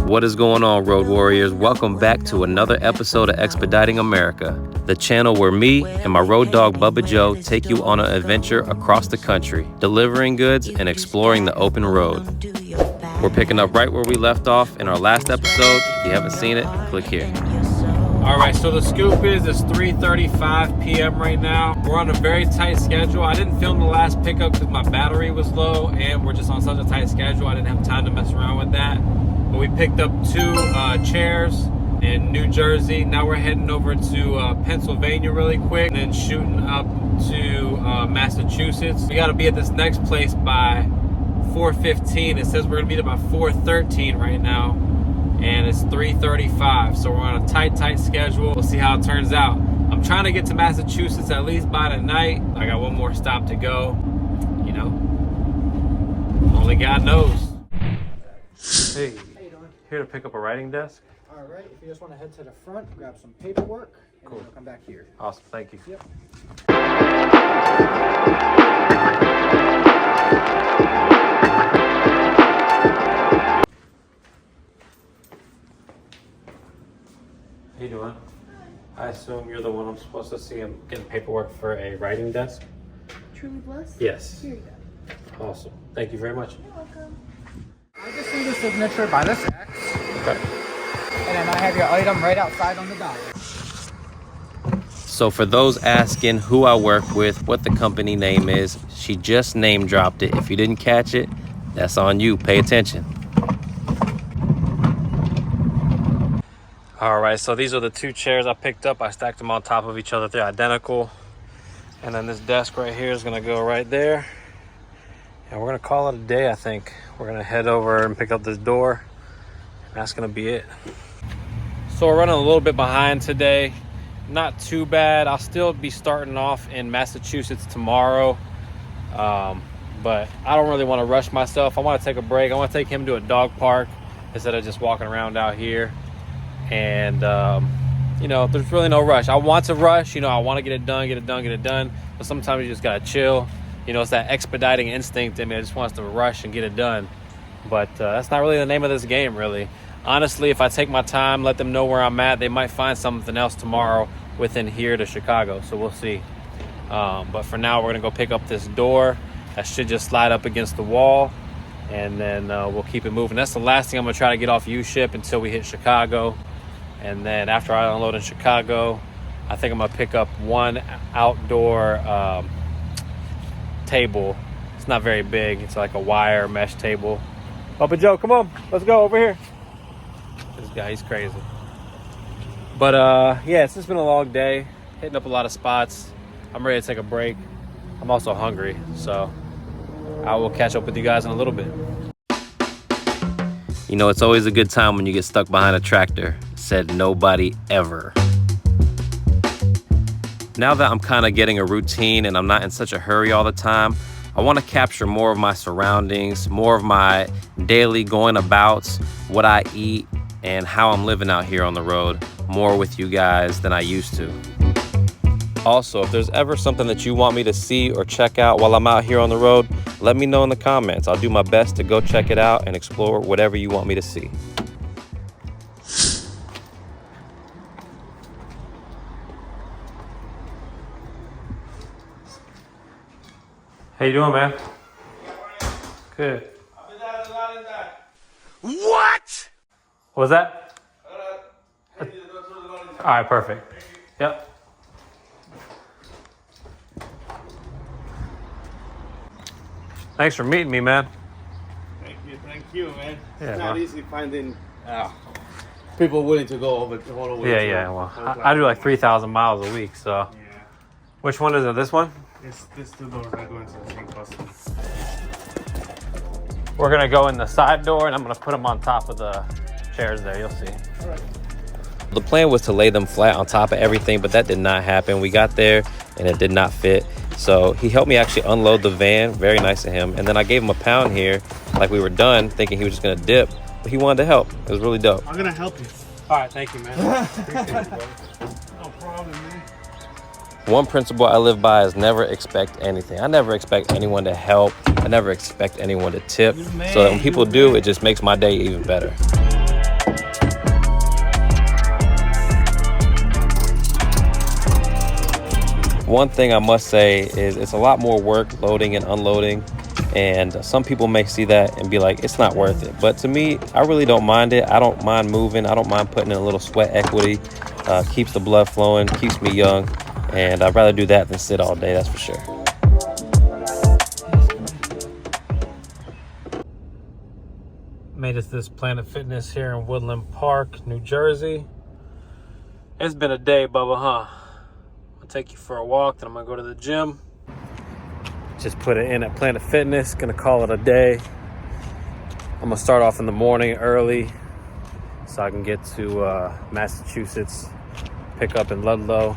What is going on, Road Warriors? Welcome back to another episode of Expediting America, the channel where me and my road dog Bubba Joe take you on an adventure across the country, delivering goods and exploring the open road. We're picking up right where we left off in our last episode. If you haven't seen it, click here. All right, so the scoop is it's 3:35 p.m. right now. We're on a very tight schedule. I didn't film the last pickup because my battery was low, and we're just on such a tight schedule. I didn't have time to mess around with that. But we picked up two chairs in New Jersey. Now we're heading over to Pennsylvania really quick, and then shooting up to Massachusetts. We got to be at this next place by 4:15. It says we're gonna be there by 4:13 right now, and it's 3:35. So we're on a tight schedule. We'll see how it turns out. I'm trying to get to Massachusetts at least by tonight. I got one more stop to go. You know, only God knows. Hey. Here to pick up a writing desk. All right, if you just want to head to the front, grab some paperwork, and cool. then we'll come back here. Awesome, thank you. Yep. How you doing? I assume you're the one I'm supposed to see. I'm getting paperwork for a writing desk. Truly blessed? Yes. Here you go. Awesome. Thank you very much. You're welcome. I just need a signature by this X, Okay. and then I have your item right outside on the dollar. So for those asking who I work with, what the company name is, she just name dropped it. If you didn't catch it, that's on you. Pay attention. All right, so these are the two chairs I picked up. I stacked them on top of each other. They're identical. And then this desk right here is gonna go right there. And we're gonna call it a day, I think. We're gonna head over and pick up this door. And that's gonna be it. So we're running a little bit behind today. Not too bad. I'll still be starting off in Massachusetts tomorrow. But I don't really want to rush myself. I want to take a break. I want to take him to a dog park instead of just walking around out here. And, you know, there's really no rush. I want to rush. You know, I want to get it done. But sometimes you just got to chill. You know, it's that expediting instinct in me. I just wants to rush and get it done. But that's not really the name of this game, really. Honestly, if I take my time, let them know where I'm at, they might find something else tomorrow within here to Chicago. So we'll see. But for now, we're going to go pick up this door. That should just slide up against the wall. And then we'll keep it moving. That's the last thing I'm going to try to get off uship until we hit Chicago. And then after I unload in Chicago, I think I'm going to pick up one outdoor table. It's not very big. It's like a wire mesh table. Bubba Joe, come on, let's go over here. This guy, he's crazy. But yeah, it's just been a long day, hitting up a lot of spots. I'm ready to take a break. I'm also hungry, so I will catch up with you guys in a little bit. You know, it's always a good time when you get stuck behind a tractor. Said nobody ever. Now that I'm kind of getting a routine and I'm not in such a hurry all the time, I want to capture more of my surroundings, more of my daily going abouts, what I eat, and how I'm living out here on the road, more with you guys than I used to. Also, if there's ever something that you want me to see or check out while I'm out here on the road, let me know in the comments. I'll do my best to go check it out and explore whatever you want me to see. How you doing, man? Good. What? What was that? All right, perfect. Yep. Thanks for meeting me, man. Thank you, man. Yeah, It's not well. easy finding people willing to go over all the way. Yeah. Well, I do like 3,000 miles a week, so. Yeah. Which one is it? This one? It's this two doors that go into the same customer. We're gonna go in the side door, and I'm gonna put them on top of the chairs there. You'll see. All right. The plan was to lay them flat on top of everything, but that did not happen. We got there, and it did not fit. So he helped me actually unload the van. Very nice of him. And then I gave him a pound here, like we were done, thinking he was just gonna dip. But he wanted to help. It was really dope. I'm gonna help you. All right, thank you, man. Appreciate it, brother. No problem, man. One principle I live by is never expect anything. I never expect anyone to help. I never expect anyone to tip. So when people do, it just makes my day even better. One thing I must say is it's a lot more work loading and unloading, and some people may see that and be like, it's not worth it. But to me, I really don't mind it. I don't mind moving. I don't mind putting in a little sweat equity. Keeps the blood flowing, keeps me young, and I'd rather do that than sit all day, that's for sure. Made it to this Planet Fitness here in Woodland Park, New Jersey. It's been a day, Bubba, huh? I'll take you for a walk, then I'm gonna go to the gym. Just put it in at Planet Fitness, gonna call it a day. I'm gonna start off in the morning early so I can get to Massachusetts, pick up in Ludlow,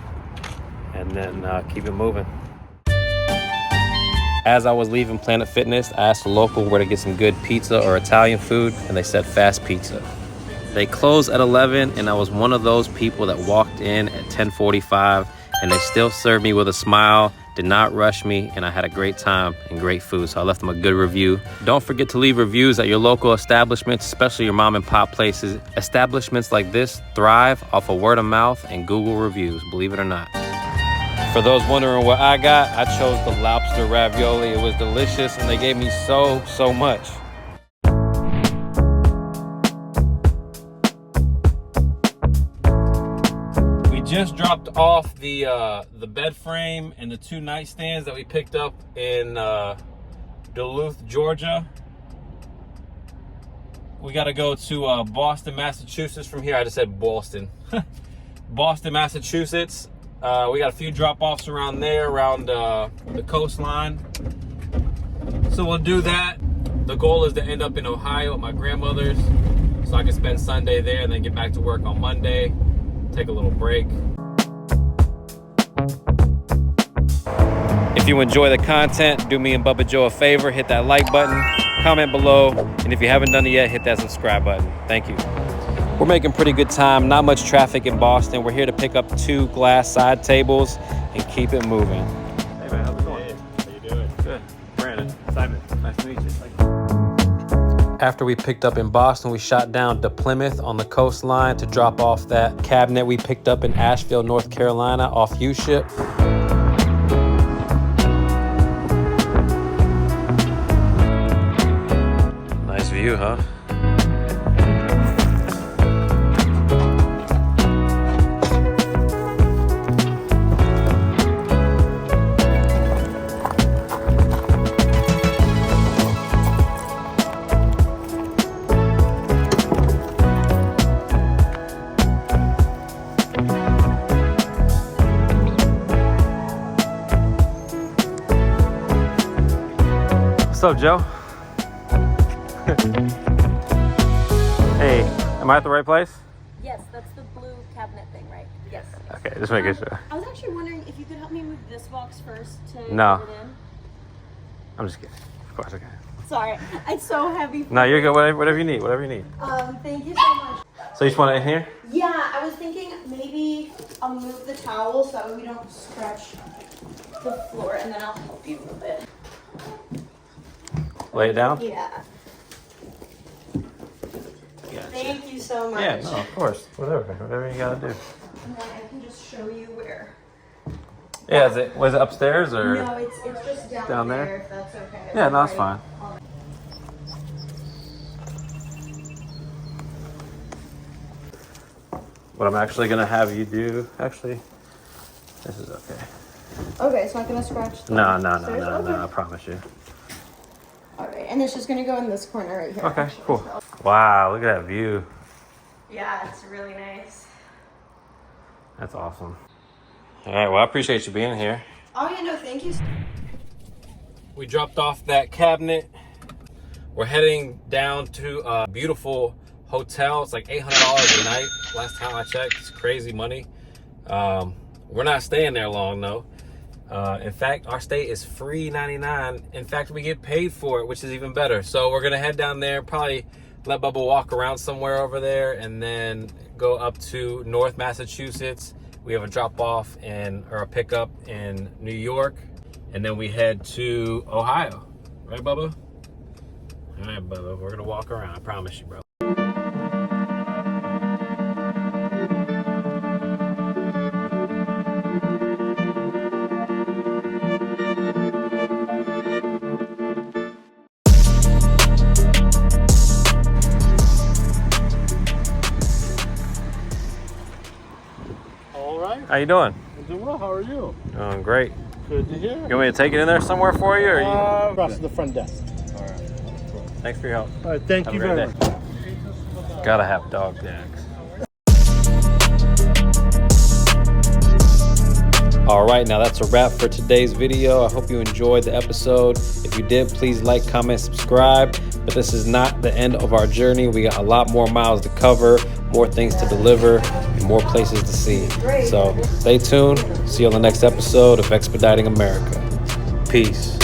and then keep it moving. As I was leaving Planet Fitness, I asked the local where to get some good pizza or Italian food, and they said fast pizza. They closed at 11, and I was one of those people that walked in at 10:45, and they still served me with a smile, did not rush me, and I had a great time and great food, so I left them a good review. Don't forget to leave reviews at your local establishments, especially your mom and pop places. Establishments like this thrive off of word of mouth and Google reviews, believe it or not. For those wondering what I got, I chose the Lobster Ravioli. It was delicious, and they gave me so much. We just dropped off the bed frame and the 2 nightstands that we picked up in Duluth, Georgia. We got to go to Boston, Massachusetts from here. I just said Boston. Boston, Massachusetts. We got a few drop-offs around there, around the coastline. So we'll do that. The goal is to end up in Ohio at my grandmother's so I can spend Sunday there and then get back to work on Monday, take a little break. If you enjoy the content, do me and Bubba Joe a favor, hit that like button, comment below, and if you haven't done it yet, hit that subscribe button. Thank you. We're making pretty good time. Not much traffic in Boston. We're here to pick up 2 glass side tables and keep it moving. Hey man, how's it going? Hey, how you doing? Good. Brandon. Simon. Nice to meet you. After we picked up in Boston, we shot down to Plymouth on the coastline to drop off that cabinet we picked up in Asheville, North Carolina off uship. Nice view, huh? What's up, Joe? Hey, am I at the right place? Yes, that's the blue cabinet thing, right? Yes. Okay, just making sure. I was actually wondering if you could help me move this box first to No. get it in. I'm just kidding. Of course I can. Sorry, it's so heavy. No, you're good. Whatever you need. Whatever you need. Thank you so much. So you just want it in here? Yeah, I was thinking maybe I'll move the towel so that way we don't scratch the floor, and then I'll help you move it. Lay it down? Yeah. Gotcha. Thank you so much. Yeah, no, of course. Whatever you gotta do. And then I can just show you where. Yeah, was it upstairs or? No, it's just down there? there, if that's okay. Yeah, no, it's fine. What I'm actually gonna have you do, actually, this is okay. Okay, so I'm gonna scratch the No, stairs? Okay. I promise you. All right, and it's just gonna go in this corner right here. Okay, actually, cool. so- Wow, look at that view. Yeah, it's really nice. That's awesome. All right, well, I appreciate you being here. Oh yeah, no, thank you. We dropped off that cabinet. We're heading down to a beautiful hotel. It's like $800 a night. Last time I checked, it's crazy money. We're not staying there long though. In fact, our stay is free $99. In fact, we get paid for it, which is even better. So we're gonna head down there, probably let Bubba walk around somewhere over there, and then go up to North Massachusetts. We have a drop off or a pickup in New York, and then we head to Ohio. Right, Bubba? All right, Bubba, we're gonna walk around. I promise you, bro. How you doing? I'm doing well. How are you? Doing great. Good to hear. You want me to take it in there somewhere for you? Or you... Across the front desk. All right. Thanks for your help. All right. Thank Have you a great very day. much. Gotta have dog tags. All right, now that's a wrap for today's video. I hope you enjoyed the episode. If you did, please like, comment, subscribe. But this is not the end of our journey. We got a lot more miles to cover, more things to deliver, and more places to see. So stay tuned. See you on the next episode of Expediting America. Peace.